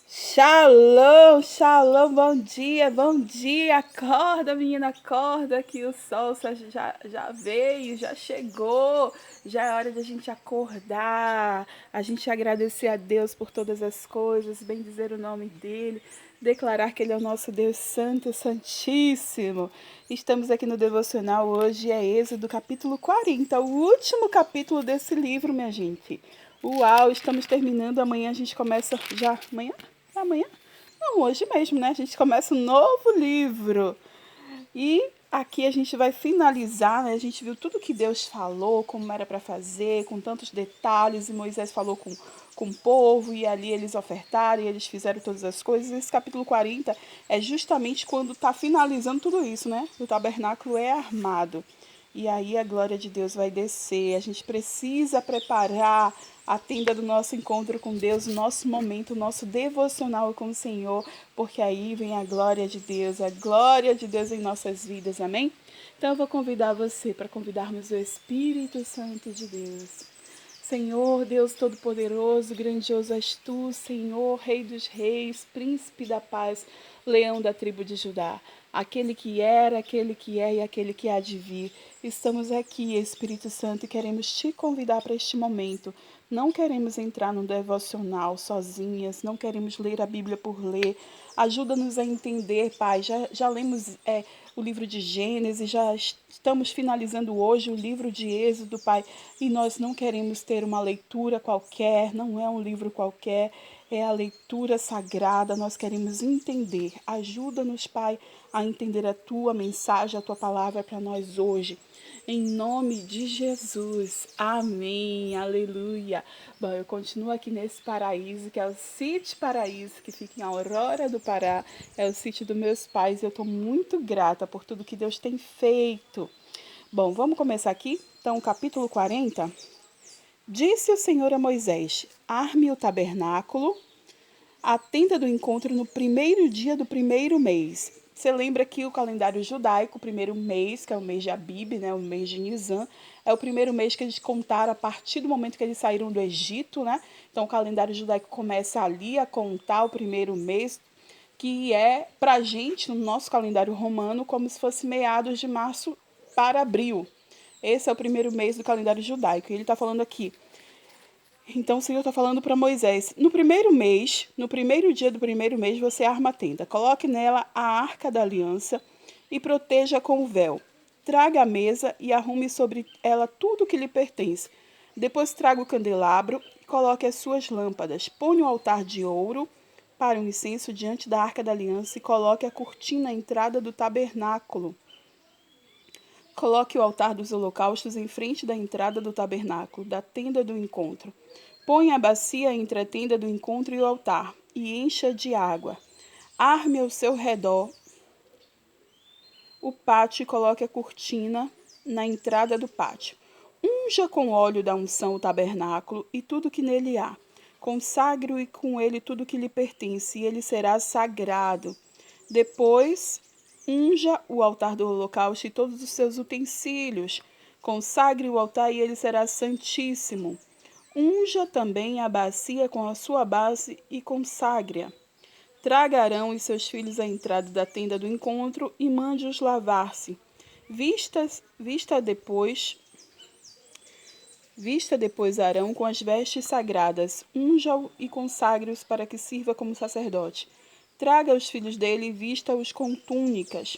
Shalom, shalom, bom dia, acorda menina, acorda que o sol já veio, já chegou, já é hora de a gente acordar, a gente agradecer a Deus por todas as coisas, bendizer o nome dEle, declarar que Ele é o nosso Deus Santo, Santíssimo. Estamos aqui no Devocional, hoje é Êxodo capítulo 40, o último capítulo desse livro, minha gente. Uau, estamos terminando, amanhã a gente começa já, amanhã? Não, hoje mesmo, né? A gente começa um novo livro. E aqui a gente vai finalizar, né? A gente viu tudo que Deus falou, como era para fazer, com tantos detalhes. E Moisés falou com o povo, e ali eles ofertaram, e eles fizeram todas as coisas. Esse capítulo 40 é justamente quando está finalizando tudo isso, né? O tabernáculo é armado. E aí a glória de Deus vai descer. A gente precisa preparar a tenda do nosso encontro com Deus, o nosso momento, o nosso devocional com o Senhor, porque aí vem a glória de Deus em nossas vidas, amém? Então eu vou convidar você para convidarmos o Espírito Santo de Deus. Senhor, Deus Todo-Poderoso, grandioso és tu, Senhor, Rei dos Reis, Príncipe da Paz, Leão da tribo de Judá, aquele que era, aquele que é e aquele que há de vir. Estamos aqui, Espírito Santo, e queremos te convidar para este momento. Não queremos entrar no devocional sozinhas, não queremos ler a Bíblia por ler. Ajuda-nos a entender, Pai. Já lemos o livro de Gênesis, já estamos finalizando hoje o livro de Êxodo, Pai. E nós não queremos ter uma leitura qualquer, não é um livro qualquer, é a leitura sagrada. Nós queremos entender. Ajuda-nos, Pai, a entender a tua mensagem, a tua palavra para nós hoje. Em nome de Jesus. Amém. Aleluia. Bom, eu continuo aqui nesse paraíso, que é o Sítio Paraíso, que fica em Aurora do Pará. É o sítio dos meus pais. Eu estou muito grata por tudo que Deus tem feito. Bom, vamos começar aqui? Então, capítulo 40. Disse o Senhor a Moisés: arme o tabernáculo, a tenda do encontro no primeiro dia do primeiro mês. Você lembra que o calendário judaico, o primeiro mês, que é o mês de Abib, né, o mês de Nisan, é o primeiro mês que eles contaram a partir do momento que eles saíram do Egito, né? Então o calendário judaico começa ali a contar o primeiro mês, que é pra gente, no nosso calendário romano, como se fosse meados de março para abril. Esse é o primeiro mês do calendário judaico. E ele está falando aqui. Então o Senhor está falando para Moisés: no primeiro mês, no primeiro dia do primeiro mês, você arma a tenda. Coloque nela a arca da aliança e proteja com o véu. Traga a mesa e arrume sobre ela tudo que lhe pertence. Depois traga o candelabro e coloque as suas lâmpadas. Ponha o altar de ouro para o incenso diante da arca da aliança e coloque a cortina à entrada do tabernáculo. Coloque o altar dos holocaustos em frente da entrada do tabernáculo, da tenda do encontro. Ponha a bacia entre a tenda do encontro e o altar, e encha de água. Arme ao seu redor o pátio e coloque a cortina na entrada do pátio. Unja com óleo da unção o tabernáculo e tudo que nele há. Consagre-o e com ele tudo que lhe pertence, e ele será sagrado. Depois, unja o altar do holocausto e todos os seus utensílios. Consagre o altar e ele será santíssimo. Unja também a bacia com a sua base e consagre-a. Traga Arão e seus filhos à entrada da tenda do encontro e mande-os lavar-se. Vista depois Arão com as vestes sagradas, unja-o e consagre-os para que sirva como sacerdote. Traga os filhos dele e vista-os com túnicas.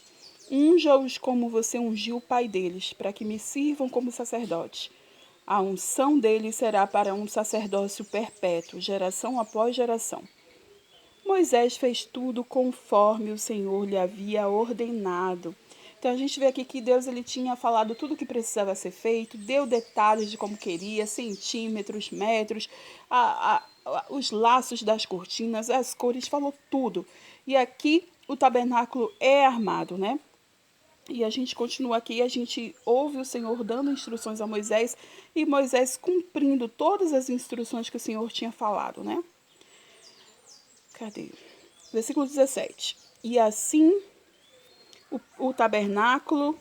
Unja-os como você ungiu o pai deles, para que me sirvam como sacerdotes. A unção deles será para um sacerdócio perpétuo, geração após geração. Moisés fez tudo conforme o Senhor lhe havia ordenado. Então a gente vê aqui que Deus ele tinha falado tudo o que precisava ser feito, deu detalhes de como queria, centímetros, metros, os laços das cortinas, as cores, falou tudo. E aqui o tabernáculo é armado, né? E a gente continua aqui, a gente ouve o Senhor dando instruções a Moisés e Moisés cumprindo todas as instruções que o Senhor tinha falado, né? Cadê? Versículo 17. E assim o tabernáculo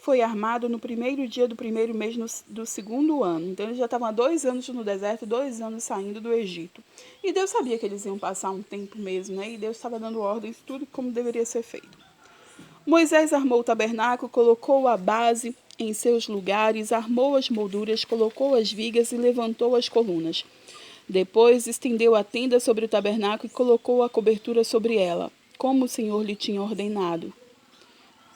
foi armado no primeiro dia do primeiro mês do segundo ano. Então, eles já estavam há 2 anos no deserto, 2 anos saindo do Egito. E Deus sabia que eles iam passar um tempo mesmo, né? E Deus estava dando ordens, tudo como deveria ser feito. Moisés armou o tabernáculo, colocou a base em seus lugares, armou as molduras, colocou as vigas e levantou as colunas. Depois estendeu a tenda sobre o tabernáculo e colocou a cobertura sobre ela, como o Senhor lhe tinha ordenado.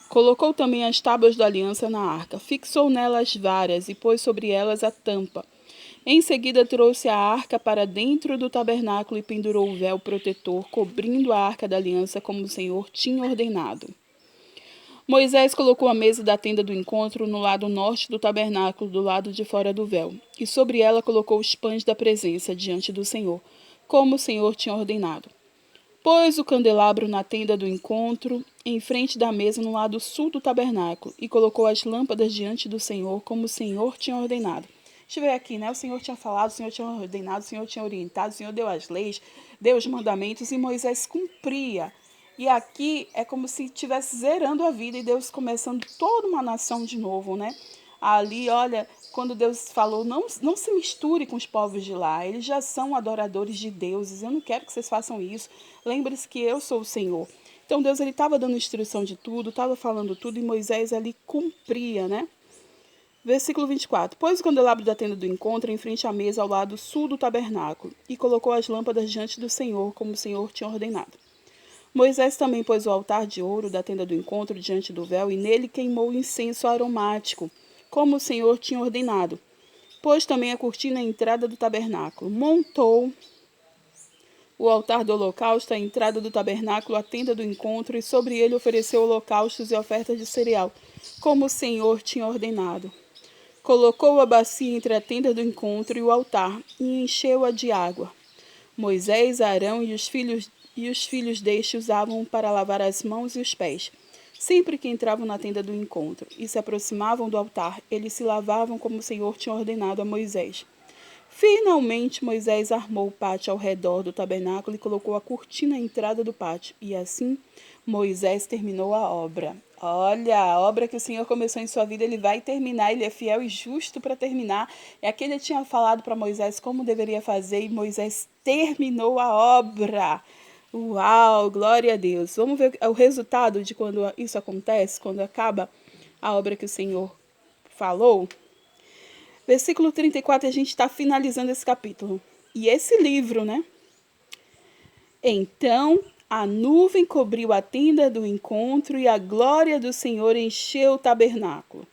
Colocou também as tábuas da aliança na arca, fixou nelas varas e pôs sobre elas a tampa. Em seguida trouxe a arca para dentro do tabernáculo e pendurou o véu protetor, cobrindo a arca da aliança como o Senhor tinha ordenado. Moisés colocou a mesa da tenda do encontro no lado norte do tabernáculo, do lado de fora do véu, e sobre ela colocou os pães da presença diante do Senhor, como o Senhor tinha ordenado. Pôs o candelabro na tenda do encontro, em frente da mesa no lado sul do tabernáculo, e colocou as lâmpadas diante do Senhor, como o Senhor tinha ordenado. Deixa eu ver aqui, né? O Senhor tinha falado, o Senhor tinha ordenado, o Senhor tinha orientado, o Senhor deu as leis, deu os mandamentos, e Moisés cumpria. E aqui é como se estivesse zerando a vida e Deus começando toda uma nação de novo, né? Ali, olha, quando Deus falou, não se misture com os povos de lá, eles já são adoradores de deuses, eu não quero que vocês façam isso, lembre-se que eu sou o Senhor. Então Deus estava dando instrução de tudo, estava falando tudo e Moisés ali cumpria, né? Versículo 24. Pôs o candelabro da tenda do encontro em frente à mesa ao lado sul do tabernáculo e colocou as lâmpadas diante do Senhor, como o Senhor tinha ordenado. Moisés também pôs o altar de ouro da tenda do encontro diante do véu e nele queimou incenso aromático, como o Senhor tinha ordenado. Pôs também a cortina à entrada do tabernáculo. Montou o altar do holocausto à entrada do tabernáculo, a tenda do encontro, e sobre ele ofereceu holocaustos e ofertas de cereal, como o Senhor tinha ordenado. Colocou a bacia entre a tenda do encontro e o altar, e encheu-a de água. Moisés, Arão e os filhos deste usavam para lavar as mãos e os pés. Sempre que entravam na tenda do encontro e se aproximavam do altar, eles se lavavam como o Senhor tinha ordenado a Moisés. Finalmente, Moisés armou o pátio ao redor do tabernáculo e colocou a cortina à entrada do pátio. E assim, Moisés terminou a obra. Olha, a obra que o Senhor começou em sua vida, ele vai terminar. Ele é fiel e justo para terminar. É que ele tinha falado para Moisés como deveria fazer e Moisés terminou a obra. Uau, glória a Deus. Vamos ver o resultado de quando isso acontece, quando acaba a obra que o Senhor falou. Versículo 34, a gente está finalizando esse capítulo. E esse livro, né? Então a nuvem cobriu a tenda do encontro e a glória do Senhor encheu o tabernáculo.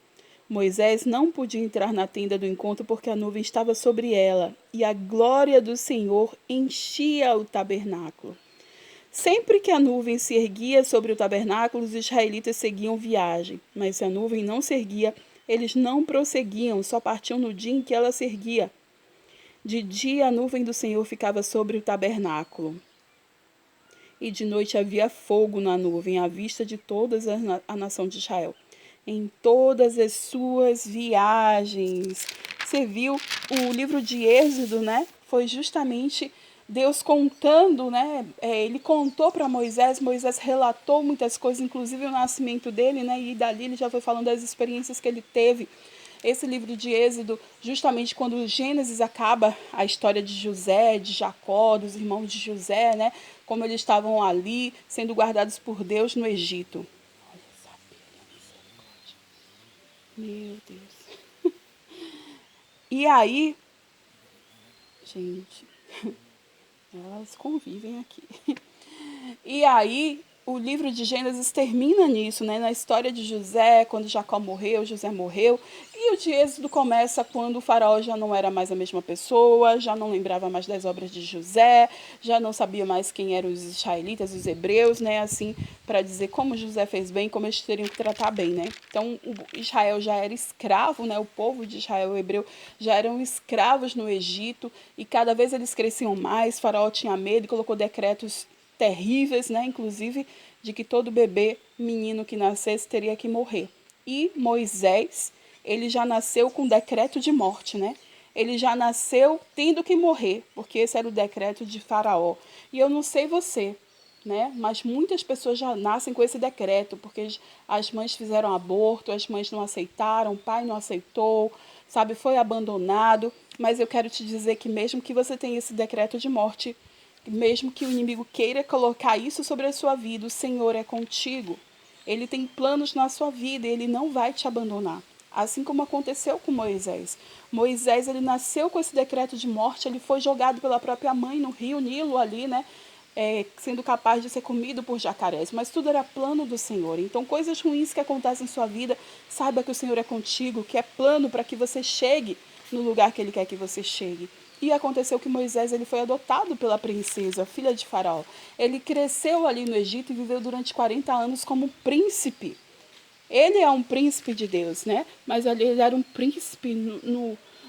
Moisés não podia entrar na tenda do encontro porque a nuvem estava sobre ela e a glória do Senhor enchia o tabernáculo. Sempre que a nuvem se erguia sobre o tabernáculo, os israelitas seguiam viagem, mas se a nuvem não se erguia, eles não prosseguiam, só partiam no dia em que ela se erguia. De dia a nuvem do Senhor ficava sobre o tabernáculo, e de noite havia fogo na nuvem, à vista de toda a nação de Israel, em todas as suas viagens. Você viu o livro de Êxodo, né? Foi justamente Deus contando, né? Ele contou para Moisés, Moisés relatou muitas coisas, inclusive o nascimento dele, né? E dali ele já foi falando das experiências que ele teve. Esse livro de Êxodo, justamente quando o Gênesis acaba, a história de José, de Jacó, dos irmãos de José, né? Como eles estavam ali, sendo guardados por Deus no Egito. Olha essa Bíblia, misericórdia. Meu Deus. E aí, gente, elas convivem aqui. E aí, o livro de Gênesis termina nisso, né? Na história de José, quando Jacó morreu, José morreu. E o de Êxodo começa quando o faraó já não era mais a mesma pessoa, já não lembrava mais das obras de José, já não sabia mais quem eram os israelitas, os hebreus, né? Assim, para dizer como José fez bem, como eles teriam que tratar bem, né? Então, Israel já era escravo, né? O povo de Israel, o hebreu, já eram escravos no Egito. E cada vez eles cresciam mais, o faraó tinha medo e colocou decretos terríveis, né? Inclusive de que todo bebê, menino que nascesse, teria que morrer. E Moisés, ele já nasceu com decreto de morte, né? Ele já nasceu tendo que morrer, porque esse era o decreto de Faraó. E eu não sei você, né? Mas muitas pessoas já nascem com esse decreto, porque as mães fizeram aborto, as mães não aceitaram, o pai não aceitou, sabe? Foi abandonado. Mas eu quero te dizer que mesmo que você tenha esse decreto de morte, mesmo que o inimigo queira colocar isso sobre a sua vida, o Senhor é contigo. Ele tem planos na sua vida e ele não vai te abandonar. Assim como aconteceu com Moisés. Moisés, ele nasceu com esse decreto de morte, ele foi jogado pela própria mãe no rio Nilo ali, né? Sendo capaz de ser comido por jacarés. Mas tudo era plano do Senhor. Então, coisas ruins que acontecem em sua vida, saiba que o Senhor é contigo, que é plano para que você chegue no lugar que Ele quer que você chegue. E aconteceu que Moisés ele foi adotado pela princesa, filha de Faraó. Ele cresceu ali no Egito e viveu durante 40 anos como príncipe. Ele é um príncipe de Deus, né? Mas ali ele era um príncipe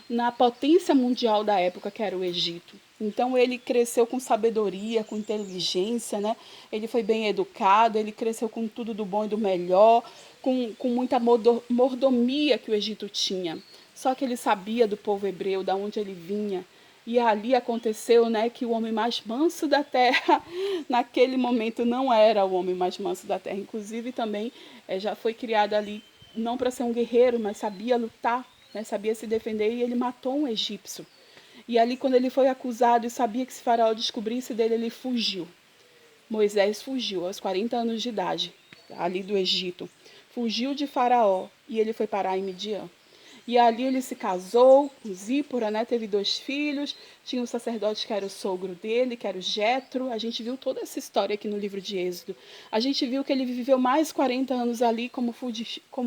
na potência mundial da época, que era o Egito. Então ele cresceu com sabedoria, com inteligência, né? Ele foi bem educado, ele cresceu com tudo do bom e do melhor, com muita mordomia que o Egito tinha. Só que ele sabia do povo hebreu, da onde ele vinha. E ali aconteceu, né, que o homem mais manso da terra, naquele momento não era o homem mais manso da terra. Inclusive também já foi criado ali não para ser um guerreiro, mas sabia lutar, né, sabia se defender e ele matou um egípcio. E ali quando ele foi acusado e sabia que se Faraó descobrisse dele, ele fugiu. Moisés fugiu aos 40 anos de idade, ali do Egito. Fugiu de Faraó e ele foi parar em Midian. E ali ele se casou com Zípora, né? Teve 2 filhos. Tinha um sacerdote que era o sogro dele, que era o Jetro. A gente viu toda essa história aqui no livro de Êxodo. A gente viu que ele viveu mais 40 anos ali como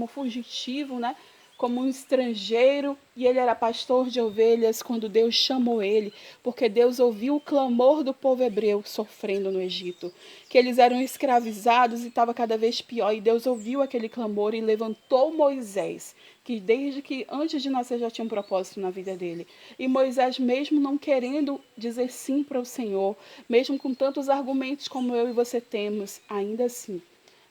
fugitivo, né? Como um estrangeiro, e ele era pastor de ovelhas quando Deus chamou ele, porque Deus ouviu o clamor do povo hebreu sofrendo no Egito, que eles eram escravizados e estava cada vez pior, e Deus ouviu aquele clamor e levantou Moisés, que desde que antes de nascer já tinha um propósito na vida dele. E Moisés, mesmo não querendo dizer sim para o Senhor, mesmo com tantos argumentos como eu e você temos, ainda assim,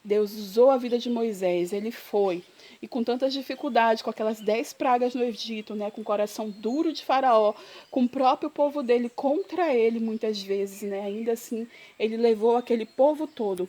Deus usou a vida de Moisés, ele foi. E com tantas dificuldades, com aquelas 10 pragas no Egito, né, com o coração duro de Faraó, com o próprio povo dele contra ele muitas vezes, né, ainda assim, ele levou aquele povo todo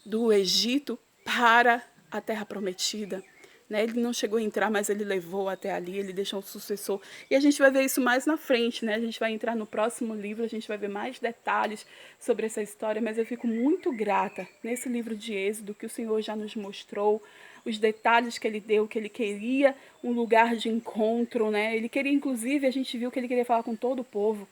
do Egito para a terra prometida. Né? Ele não chegou a entrar, mas ele levou até ali, ele deixou um sucessor. E a gente vai ver isso mais na frente, né? A gente vai entrar no próximo livro, a gente vai ver mais detalhes sobre essa história, mas eu fico muito grata nesse livro de Êxodo que o Senhor já nos mostrou, os detalhes que ele deu, que ele queria um lugar de encontro, né? Ele queria, inclusive, a gente viu que ele queria falar com todo o povo.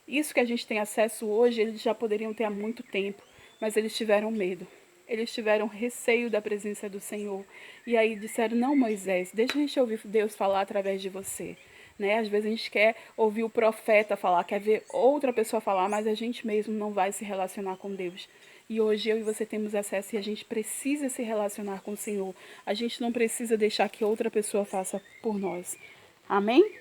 Isso que a gente tem acesso hoje, eles já poderiam ter há muito tempo, mas eles tiveram medo. Eles tiveram receio da presença do Senhor. E aí disseram, não, Moisés, deixa a gente ouvir Deus falar através de você. Né? Às vezes a gente quer ouvir o profeta falar, quer ver outra pessoa falar, mas a gente mesmo não vai se relacionar com Deus. E hoje eu e você temos acesso e a gente precisa se relacionar com o Senhor. A gente não precisa deixar que outra pessoa faça por nós. Amém?